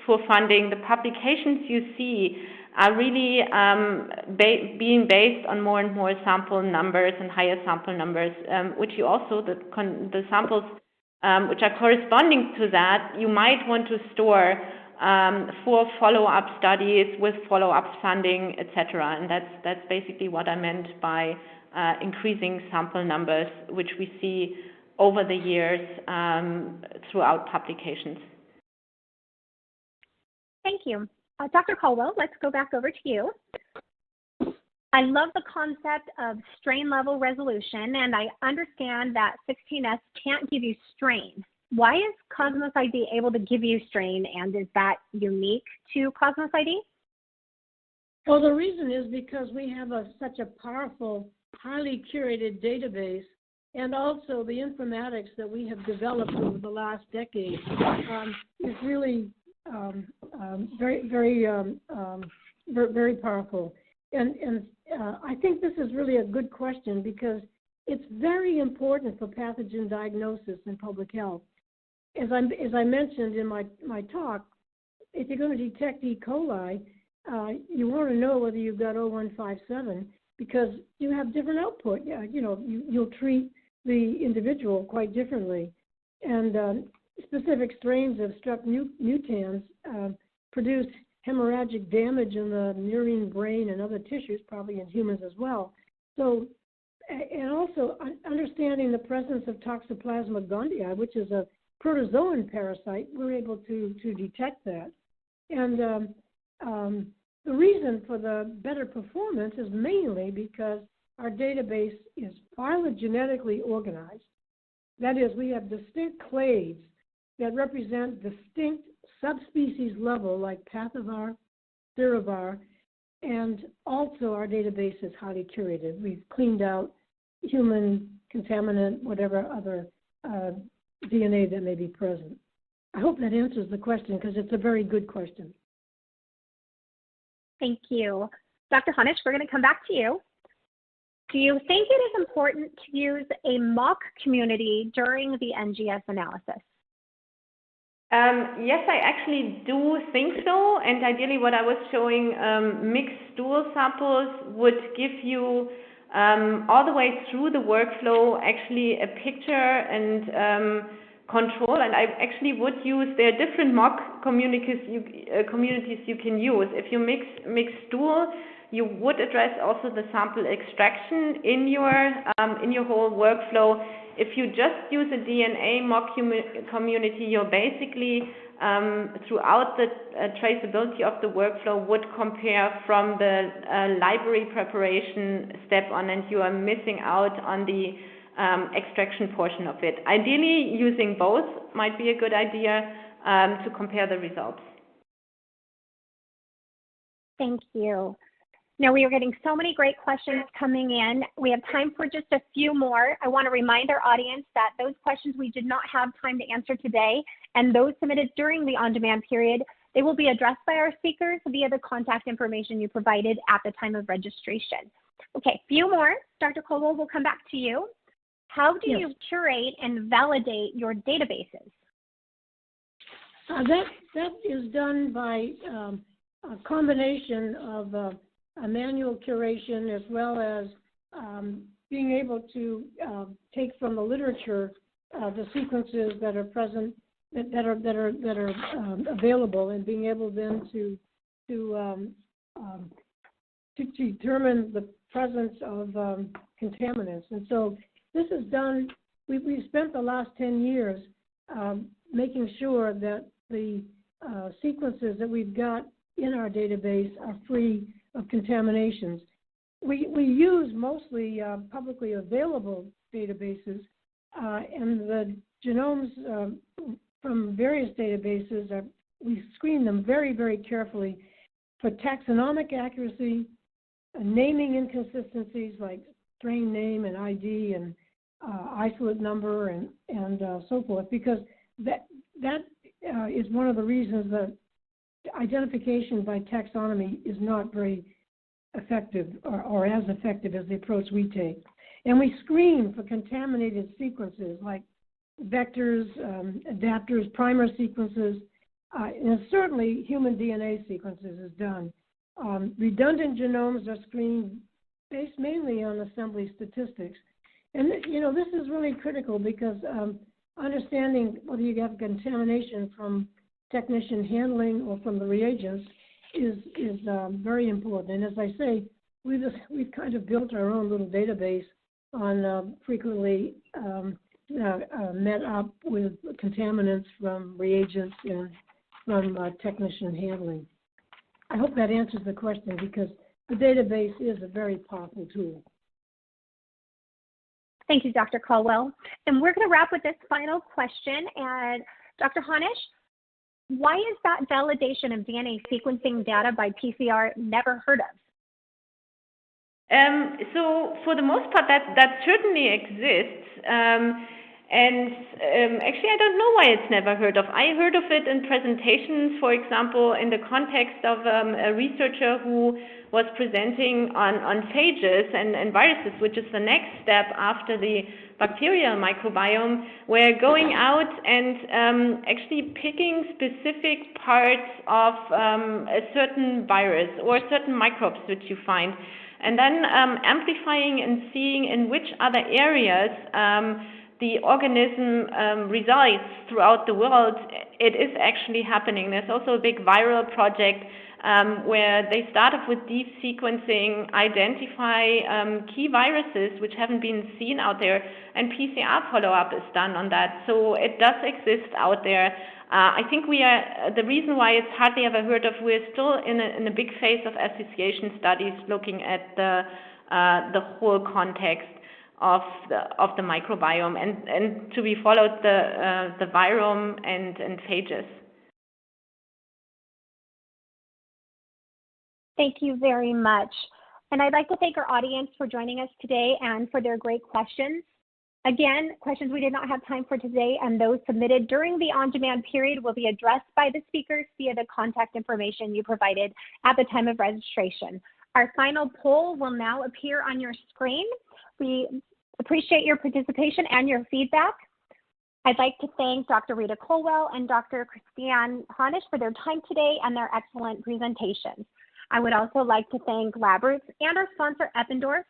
for funding, the publications you see are really being based on more and more sample numbers and higher sample numbers, which you also, the samples which are corresponding to that, you might want to store for follow-up studies with follow-up funding, etc. And that's basically what I meant by increasing sample numbers, which we see over the years throughout publications. Thank you. Dr. Colwell, let's go back over to you. I love the concept of strain level resolution, and I understand that 16S can't give you strain. Why is CosmosID able to give you strain, and is that unique to CosmosID? Well, the reason is because we have such a powerful, highly curated database, and also the informatics that we have developed over the last decade is really very powerful. And I think this is really a good question because it's very important for pathogen diagnosis and public health. As I mentioned in my talk, if you're going to detect E. coli, you want to know whether you've got 0157 because you have different output. You'll treat the individual quite differently. And specific strains of strep mutans produce hemorrhagic damage in the murine brain and other tissues, probably in humans as well. So, and also understanding the presence of Toxoplasma gondii, which is a protozoan parasite, we're able to detect that. And the reason for the better performance is mainly because our database is phylogenetically organized. That is, we have distinct clades that represent distinct subspecies level, like Pathovar, Cerovar, and also our database is highly curated. We've cleaned out human, contaminant, whatever other DNA that may be present. I hope that answers the question because it's a very good question. Thank you. Dr. Honisch, we're going to come back to you. Do you think it is important to use a mock community during the NGS analysis? Yes, I actually do think so. And ideally what I was showing, mixed stool samples would give you all the way through the workflow actually a picture and control. And I actually would use, there are different mock communities you can use. If you mix stool, you would address also the sample extraction in your whole workflow. If you just use a DNA mock community, you're basically throughout the traceability of the workflow would compare from the library preparation step on, and you are missing out on the extraction portion of it. Ideally, using both might be a good idea to compare the results. Thank you. Now, we are getting so many great questions coming in. We have time for just a few more. I want to remind our audience that those questions we did not have time to answer today, and those submitted during the on-demand period, they will be addressed by our speakers via the contact information you provided at the time of registration. Okay, few more. Dr. Colwell, we'll come back to you. How do you curate and validate your databases? That is done by a combination of a manual curation as well as being able to take from the literature the sequences that are present, that are available, and being able then to determine the presence of contaminants. And so this is done. We've spent the last 10 years making sure that the sequences that we've got in our database are free of contaminations. We use mostly publicly available databases, and the genomes from various databases, we screen them very, very carefully for taxonomic accuracy, naming inconsistencies like strain name and ID and isolate number and so forth, because that is one of the reasons that identification by taxonomy is not very effective or as effective as the approach we take. And we screen for contaminated sequences like vectors, adapters, primer sequences, and certainly human DNA sequences is done. Redundant genomes are screened based mainly on assembly statistics. And, you know, this is really critical because understanding whether you have contamination from technician handling or from the reagents is very important. And as I say, we've kind of built our own little database on frequently met up with contaminants from reagents and from technician handling. I hope that answers the question because the database is a very powerful tool. Thank you, Dr. Colwell. And we're going to wrap with this final question. And Dr. Honisch, why is that validation of DNA sequencing data by PCR never heard of? So for the most part, that certainly exists. Actually, I don't know why it's never heard of. I heard of it in presentations, for example, in the context of a researcher who was presenting on phages and viruses, which is the next step after the bacterial microbiome. We're going out and actually picking specific parts of a certain virus or certain microbes which you find, and then amplifying and seeing in which other areas the organism resides throughout the world. It is actually happening. There's also a big viral project where they started with deep sequencing, identify key viruses which haven't been seen out there, and PCR follow-up is done on that. So it does exist out there. I think the reason why it's hardly ever heard of, we're still in a big phase of association studies looking at the the whole context of the microbiome and to be followed the virome and phages. Thank you very much. And I'd like to thank our audience for joining us today and for their great questions. Again, questions we did not have time for today and those submitted during the on-demand period will be addressed by the speakers via the contact information you provided at the time of registration. Our final poll will now appear on your screen. We appreciate your participation and your feedback. I'd like to thank Dr. Rita Colwell and Dr. Christiane Honisch for their time today and their excellent presentations. I would also like to thank LabRoots and our sponsor, Eppendorf,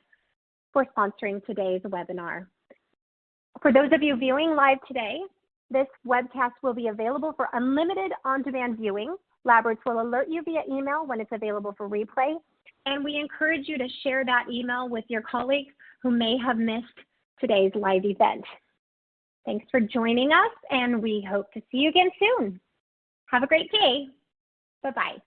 for sponsoring today's webinar. For those of you viewing live today, this webcast will be available for unlimited on-demand viewing. LabRoots will alert you via email when it's available for replay, and we encourage you to share that email with your colleagues who may have missed today's live event. Thanks for joining us, and we hope to see you again soon. Have a great day. Bye-bye.